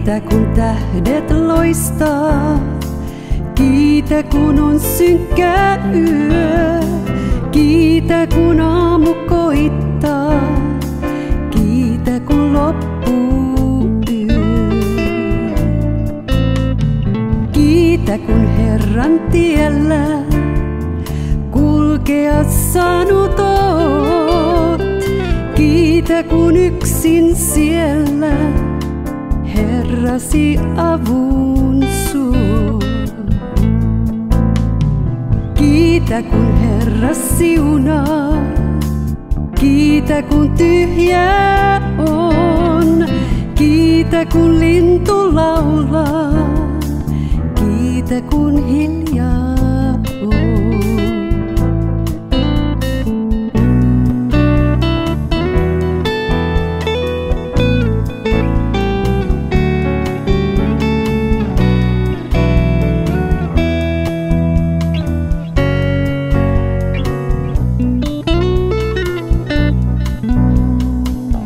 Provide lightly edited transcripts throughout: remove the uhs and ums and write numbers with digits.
Kiitä kun tähdet loistaa, kiitä kun on synkkä yö, kiitä kun aamu koittaa, kiitä kun loppuu yö. Kiitä kun Herran tiellä kulkea saanut oot, kiitä kun yksin siellä Herrasi avun suo. Kiitä kun Herra siunaa, kiitä kun tyhjää on, kiitä kun lintu laulaa, kiitä kun hiljaa on.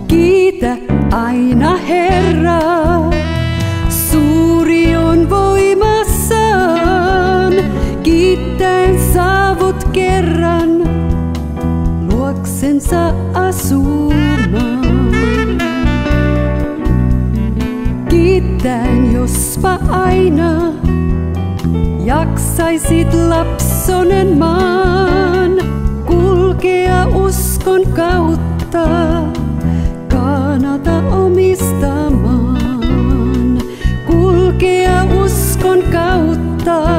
Kiitä aina Herraa, suuri on voimassaan. Kiittäen saavut kerran luoksensa asumaan. Kiittäen jospa aina jaksaisit lapsonen maan kulkea uskon kautta. Kanata omistamaan, kulkea uskon kautta.